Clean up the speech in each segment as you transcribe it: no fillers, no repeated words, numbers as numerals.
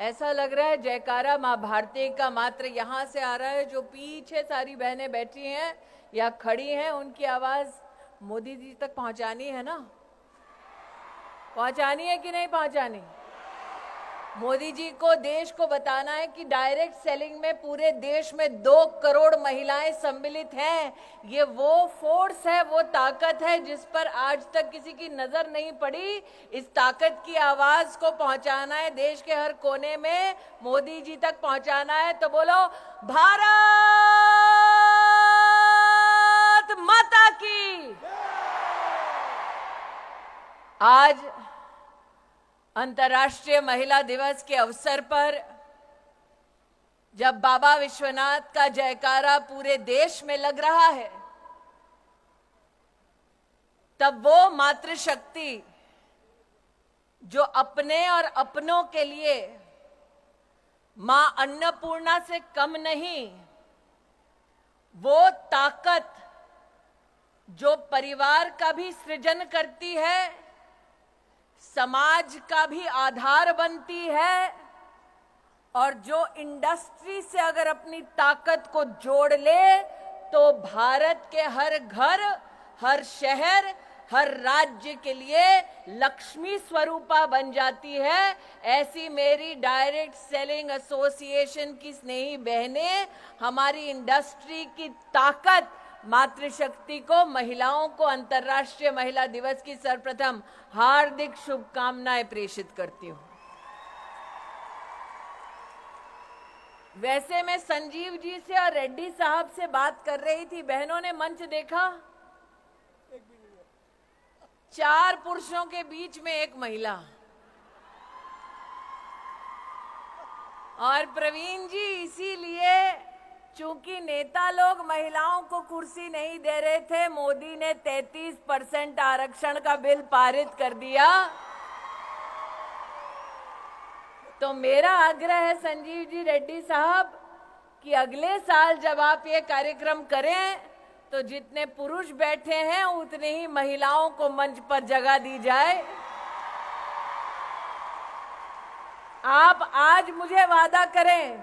ऐसा लग रहा है जयकारा माँ भारती का मात्र यहाँ से आ रहा है। जो पीछे सारी बहनें बैठी हैं या खड़ी हैं, उनकी आवाज मोदी जी तक पहुंचानी है ना? पहुंचानी है कि नहीं पहुंचानी? मोदी जी को देश को बताना है कि डायरेक्ट सेलिंग में पूरे देश में 2 करोड़ महिलाएं सम्मिलित हैं। ये वो फोर्स है, वो ताकत है जिस पर आज तक किसी की नजर नहीं पड़ी। इस ताकत की आवाज को पहुंचाना है देश के हर कोने में, मोदी जी तक पहुंचाना है। तो बोलो भारत माता की। आज अंतर्राष्ट्रीय महिला दिवस के अवसर पर जब बाबा विश्वनाथ का जयकारा पूरे देश में लग रहा है, तब वो मातृशक्ति जो अपने और अपनों के लिए मां अन्नपूर्णा से कम नहीं, वो ताकत जो परिवार का भी सृजन करती है, समाज का भी आधार बनती है, और जो इंडस्ट्री से अगर अपनी ताकत को जोड़ ले तो भारत के हर घर, हर शहर, हर राज्य के लिए लक्ष्मी स्वरूपा बन जाती है। ऐसी मेरी डायरेक्ट सेलिंग एसोसिएशन की स्नेही बहनें हमारी इंडस्ट्री की ताकत, मातृशक्ति को, महिलाओं को अंतर्राष्ट्रीय महिला दिवस की सर्वप्रथम हार्दिक शुभकामनाएं प्रेषित करती हूं। वैसे मैं संजीव जी से और रेड्डी साहब से बात कर रही थी, बहनों ने मंच देखा? 4 पुरुषों के बीच में 1 महिला। और प्रवीण जी, इसीलिए चूंकि नेता लोग महिलाओं को कुर्सी नहीं दे रहे थे, मोदी ने 33% आरक्षण का बिल पारित कर दिया। तो मेरा आग्रह है संजीव जी, रेड्डी साहब, कि अगले साल जब आप ये कार्यक्रम करें तो जितने पुरुष बैठे हैं उतने ही महिलाओं को मंच पर जगह दी जाए। आप आज मुझे वादा करें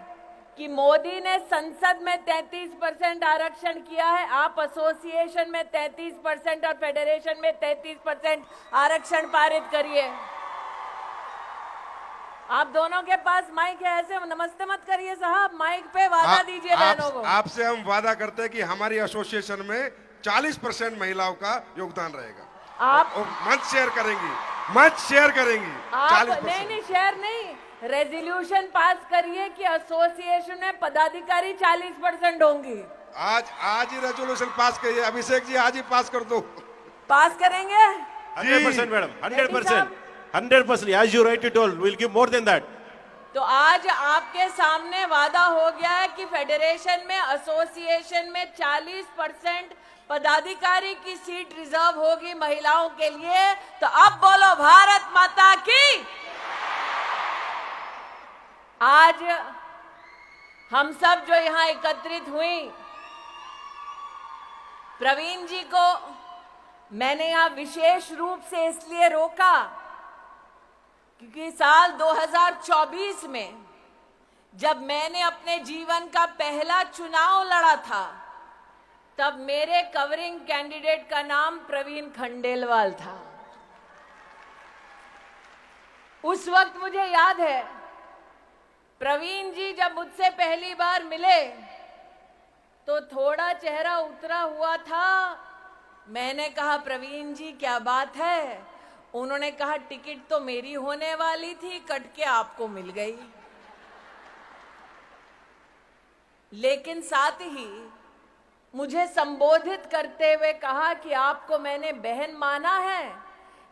कि मोदी ने संसद में 33% आरक्षण किया है, आप एसोसिएशन में 33% और फेडरेशन में 33% आरक्षण पारित करिए। आप दोनों के पास माइक है, ऐसे नमस्ते मत करिए साहब, माइक पे वादा दीजिए बहनों को। आपसे हम वादा करते हैं कि हमारी एसोसिएशन में 40% महिलाओं का योगदान रहेगा। आप मंच शेयर करेंगी, मंच शेयर करेंगी। आप 40%। नहीं, शेयर नहीं, रेजोल्यूशन पास करिए कि एसोसिएशन में पदाधिकारी 40% होंगी। आज ही रेजोल्यूशन पास करिए। अभिषेक जी, आज ही पास कर दो। पास करेंगे 100% madam, 100%, 100%. As you rightly told, we'll give more than that. तो आज आपके सामने वादा हो गया है कि फेडरेशन में, एसोसिएशन में 40% पदाधिकारी की सीट रिजर्व होगी महिलाओं के लिए। तो अब बोलो भारत माता की। आज हम सब जो यहां एकत्रित हुई, प्रवीण जी को मैंने यहां विशेष रूप से इसलिए रोका क्योंकि साल 2024 में जब मैंने अपने जीवन का पहला चुनाव लड़ा था, तब मेरे कवरिंग कैंडिडेट का नाम प्रवीण खंडेलवाल था। उस वक्त मुझे याद है, प्रवीण जी जब मुझसे पहली बार मिले तो थोड़ा चेहरा उतरा हुआ था। मैंने कहा, प्रवीण जी क्या बात है? उन्होंने कहा, टिकट तो मेरी होने वाली थी, कट के आपको मिल गई। लेकिन साथ ही मुझे संबोधित करते हुए कहा कि आपको मैंने बहन माना है,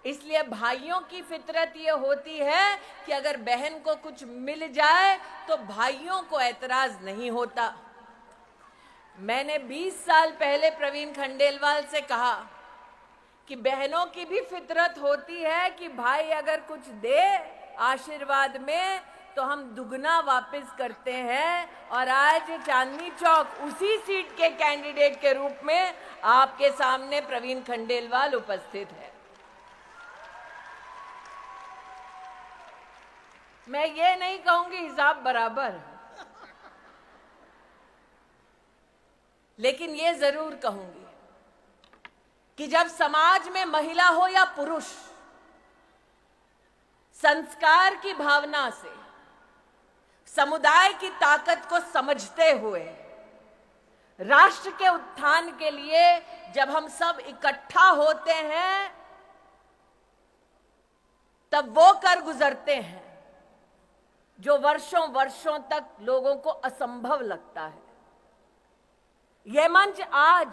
इसलिए भाइयों की फितरत ये होती है कि अगर बहन को कुछ मिल जाए तो भाइयों को ऐतराज नहीं होता। मैंने 20 साल पहले प्रवीण खंडेलवाल से कहा कि बहनों की भी फितरत होती है कि भाई अगर कुछ दे आशीर्वाद में तो हम दुगना वापस करते हैं। और आज चांदनी चौक उसी सीट के कैंडिडेट के रूप में आपके सामने प्रवीण खंडेलवाल उपस्थित है। मैं ये नहीं कहूंगी हिसाब बराबर, लेकिन ये जरूर कहूंगी कि जब समाज में महिला हो या पुरुष, संस्कार की भावना से समुदाय की ताकत को समझते हुए राष्ट्र के उत्थान के लिए जब हम सब इकट्ठा होते हैं, तब वो कर गुजरते हैं जो वर्षों वर्षों तक लोगों को असंभव लगता है। यह मंच आज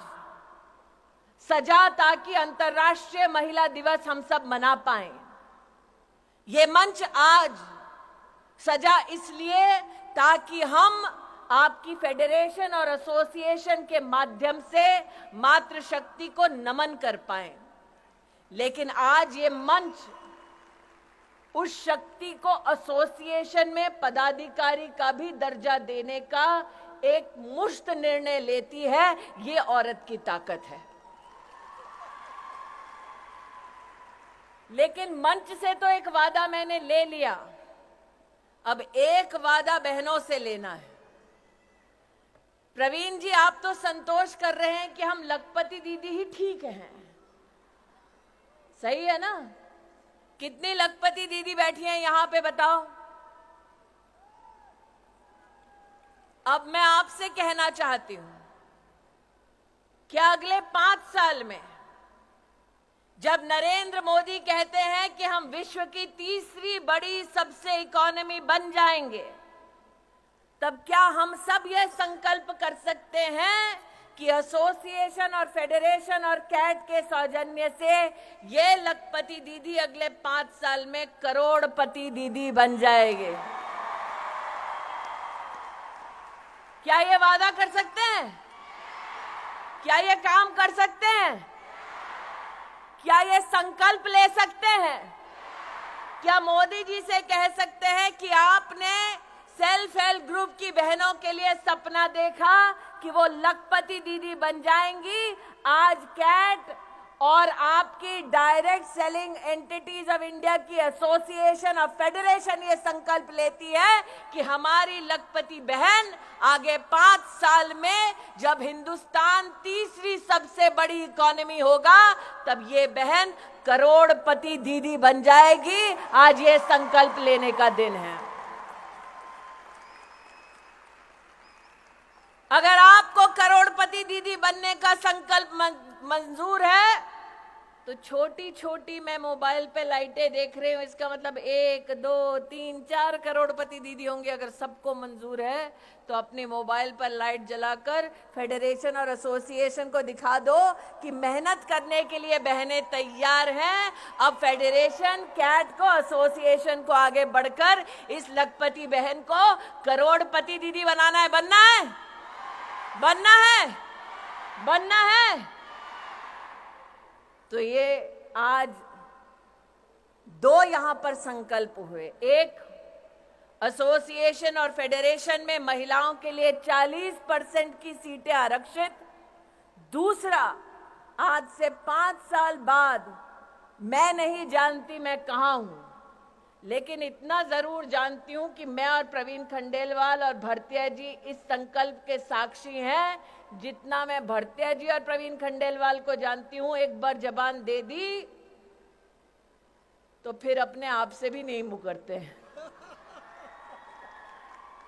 सजा ताकि अंतर्राष्ट्रीय महिला दिवस हम सब मना पाएं। ये मंच आज सजा इसलिए ताकि हम आपकी फेडरेशन और एसोसिएशन के माध्यम से मातृशक्ति को नमन कर पाएं। लेकिन आज ये मंच उस शक्ति को एसोसिएशन में पदाधिकारी का भी दर्जा देने का एक मुश्त निर्णय लेती है। ये औरत की ताकत है। लेकिन मंच से तो एक वादा मैंने ले लिया, अब एक वादा बहनों से लेना है। प्रवीण जी, आप तो संतोष कर रहे हैं कि हम लखपति दीदी ही ठीक हैं, सही है ना? कितनी लखपति दीदी बैठी हैं यहां पे बताओ? अब मैं आपसे कहना चाहती हूं कि अगले 5 साल में जब नरेंद्र मोदी कहते हैं कि हम विश्व की तीसरी बड़ी सबसे इकोनॉमी बन जाएंगे, तब क्या हम सब यह संकल्प कर सकते हैं कि एसोसिएशन और फेडरेशन और कैट के सौजन्य से ये लखपति दीदी अगले 5 साल में करोड़पति दीदी बन जाएंगे? क्या ये वादा कर सकते हैं? क्या ये काम कर सकते हैं? क्या ये संकल्प ले सकते हैं? क्या मोदी जी से कह सकते हैं कि आपने सेल्फ हेल्प ग्रुप की बहनों के लिए सपना देखा कि वो लखपति दीदी बन जाएंगी? आज कैट और आपकी direct selling entities of India की एसोसिएशन और फेडरेशन ये संकल्प लेती है कि हमारी लखपति बहन आगे 5 साल में जब हिंदुस्तान तीसरी सबसे बड़ी इकोनॉमी होगा, तब ये बहन करोड़पति दीदी बन जाएगी। आज ये संकल्प लेने का दिन है। अगर आपको करोड़पति दीदी बनने का संकल्प मंजूर है तो छोटी छोटी मैं मोबाइल पे लाइटें देख रही हूं, इसका मतलब 1, 2, 3, 4 करोड़पति दीदी होंगे। अगर सबको मंजूर है तो अपने मोबाइल पर लाइट जलाकर फेडरेशन और एसोसिएशन को दिखा दो कि मेहनत करने के लिए बहनें तैयार हैं। अब फेडरेशन, कैट को, एसोसिएशन को आगे बढ़कर इस लखपति बहन को करोड़पति दीदी बनाना है। बनना है, बनना है, बनना है। तो ये आज 2 यहां पर संकल्प हुए। एक, एसोसिएशन और फेडरेशन में महिलाओं के लिए 40% की सीटें आरक्षित। दूसरा, आज से 5 साल बाद मैं नहीं जानती मैं कहां हूं, लेकिन इतना जरूर जानती हूं कि मैं और प्रवीण खंडेलवाल और भरतिया जी इस संकल्प के साक्षी हैं। जितना मैं भरतिया जी और प्रवीण खंडेलवाल को जानती हूं, एक बार जबान दे दी तो फिर अपने आप से भी नहीं मुकरते हैं।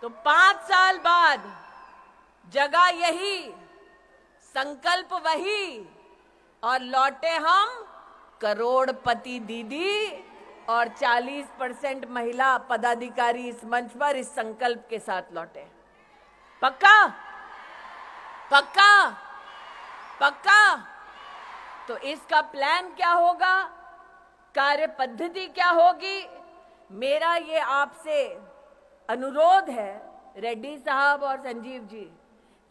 तो 5 साल बाद जगह यही, संकल्प वही, और लौटे हम करोड़पति दीदी और 40% महिला पदाधिकारी इस मंच पर इस संकल्प के साथ लौटे। पक्का? पक्का? पक्का? तो इसका प्लान क्या होगा, कार्य पद्धति क्या होगी? मेरा ये आपसे अनुरोध है रेड्डी साहब और संजीव जी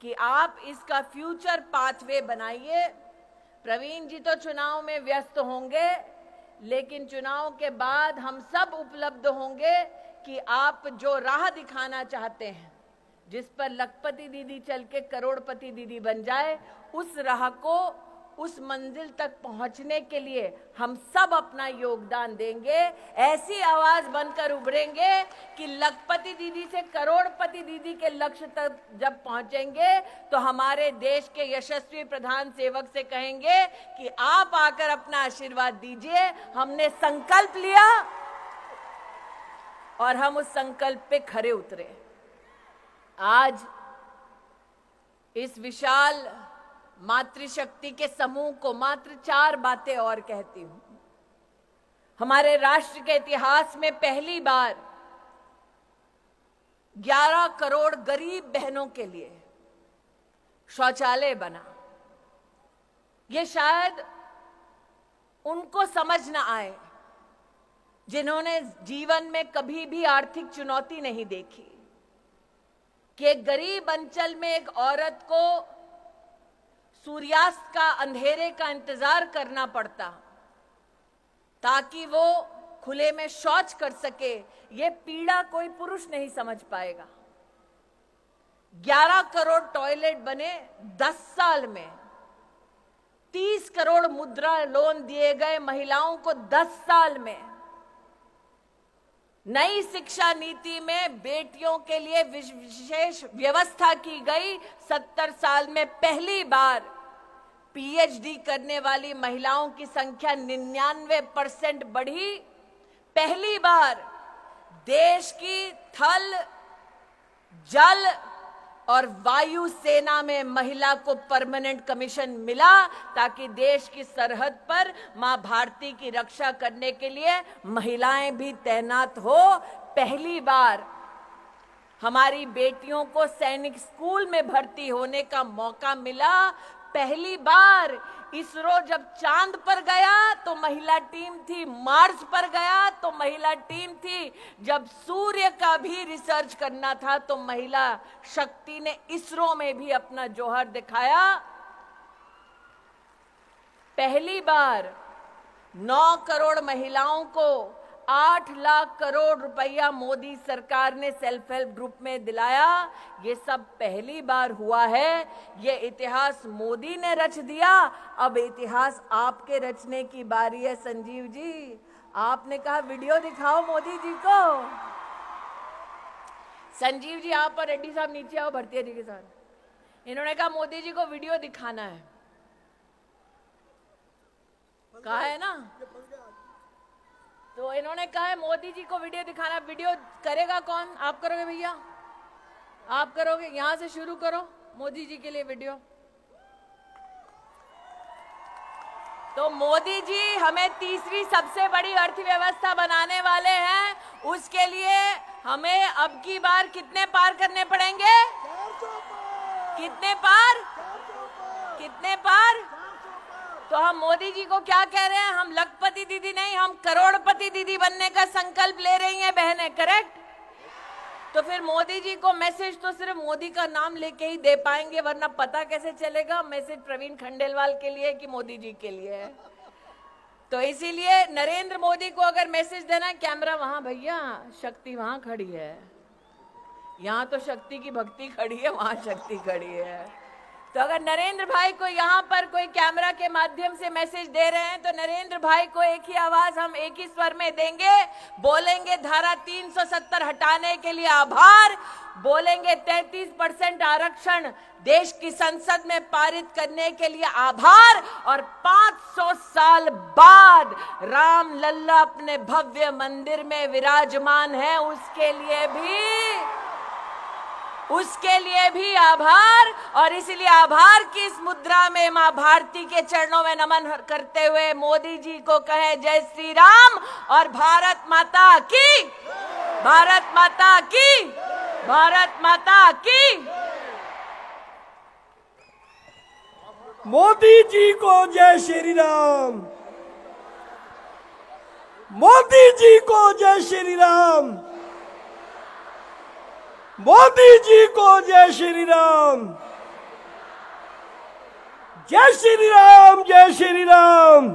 कि आप इसका फ्यूचर पाथवे बनाइए। प्रवीण जी तो चुनाव में व्यस्त होंगे, लेकिन चुनाव के बाद हम सब उपलब्ध होंगे कि आप जो राह दिखाना चाहते हैं, जिस पर लखपति दीदी चल के करोड़पति दीदी बन जाए, उस राह को उस मंजिल तक पहुंचने के लिए हम सब अपना योगदान देंगे। ऐसी आवाज बनकर उभरेंगे कि लखपति दीदी से करोड़पति दीदी के लक्ष्य तक जब पहुंचेंगे तो हमारे देश के यशस्वी प्रधान सेवक से कहेंगे कि आप आकर अपना आशीर्वाद दीजिए। हमने संकल्प लिया और हम उस संकल्प पे खरे उतरे। आज इस विशाल मातृशक्ति के समूह को मात्र 4 बातें और कहती हूं। हमारे राष्ट्र के इतिहास में पहली बार 11 करोड़ गरीब बहनों के लिए शौचालय बना। ये शायद उनको समझ न आए जिन्होंने जीवन में कभी भी आर्थिक चुनौती नहीं देखी कि एक गरीब अंचल में एक औरत को सूर्यास्त का अंधेरे का इंतजार करना पड़ता ताकि वो खुले में शौच कर सके। ये पीड़ा कोई पुरुष नहीं समझ पाएगा। 11 करोड़ टॉयलेट बने 10 साल में। 30 करोड़ मुद्रा लोन दिए गए महिलाओं को 10 साल में। नई शिक्षा नीति में बेटियों के लिए विशेष व्यवस्था की गई। 70 साल में पहली बार पीएचडी करने वाली महिलाओं की संख्या 99% बढ़ी। पहली बार देश की थल, जल और वायु सेना में महिला को परमानेंट कमीशन मिला ताकि देश की सरहद पर मां भारती की रक्षा करने के लिए महिलाएं भी तैनात हो। पहली बार हमारी बेटियों को सैनिक स्कूल में भर्ती होने का मौका मिला। पहली बार इसरो जब चांद पर गया तो महिला टीम थी, मार्स पर गया तो महिला टीम थी, जब सूर्य का भी रिसर्च करना था तो महिला शक्ति ने इसरो में भी अपना जौहर दिखाया। पहली बार 9 करोड़ महिलाओं को 8 लाख करोड़ रुपया मोदी सरकार ने सेल्फ हेल्प ग्रुप में दिलाया। ये सब पहली बार हुआ है। ये इतिहास मोदी ने रच दिया। अब इतिहास आपके रचने की बारी है। संजीव जी, आपने कहा वीडियो दिखाओ मोदी जी को। संजीव जी आप और रेड्डी साहब नीचे आओ भरतिया जी के साथ। इन्होंने कहा मोदी जी को वीडियो दिखाना है। कहा है ना, तो इन्होंने कहा है मोदी जी को वीडियो दिखाना। वीडियो करेगा कौन? आप करोगे भैया? आप करोगे? यहां से शुरू करो मोदी जी के लिए वीडियो। तो मोदी जी हमें तीसरी सबसे बड़ी अर्थव्यवस्था बनाने वाले हैं। उसके लिए हमें अब की बार कितने पार करने पड़ेंगे? कितने पार? कितने पार? तो हम मोदी जी को क्या कह रहे हैं? हम लखपति दीदी नहीं, हम करोड़पति दीदी बनने का संकल्प ले रही हैं बहनें। करेक्ट? तो फिर मोदी जी को मैसेज तो सिर्फ मोदी का नाम लेके ही दे पाएंगे, वरना पता कैसे चलेगा मैसेज प्रवीण खंडेलवाल के लिए कि मोदी जी के लिए है। तो इसीलिए नरेंद्र मोदी को अगर मैसेज देना है, कैमरा वहां भैया, शक्ति वहां खड़ी है। यहाँ तो शक्ति की भक्ति खड़ी है, वहां शक्ति खड़ी है। तो अगर नरेंद्र भाई को यहाँ पर कोई कैमरा के माध्यम से मैसेज दे रहे हैं तो नरेंद्र भाई को एक ही आवाज हम एक ही स्वर में देंगे। बोलेंगे धारा 370 हटाने के लिए आभार, बोलेंगे 33% आरक्षण देश की संसद में पारित करने के लिए आभार, और 500 साल बाद राम लल्ला अपने भव्य मंदिर में विराजमान है उसके लिए भी आभार। और इसलिए आभार की इस मुद्रा में मां भारती के चरणों में नमन करते हुए मोदी जी को कहे जय श्री राम और भारत माता की, भारत माता की, भारत माता की। मोदी जी को जय श्री राम, मोदी जी को जय श्री राम, मोदी जी को जय श्री राम, जय श्री राम, जय श्री राम।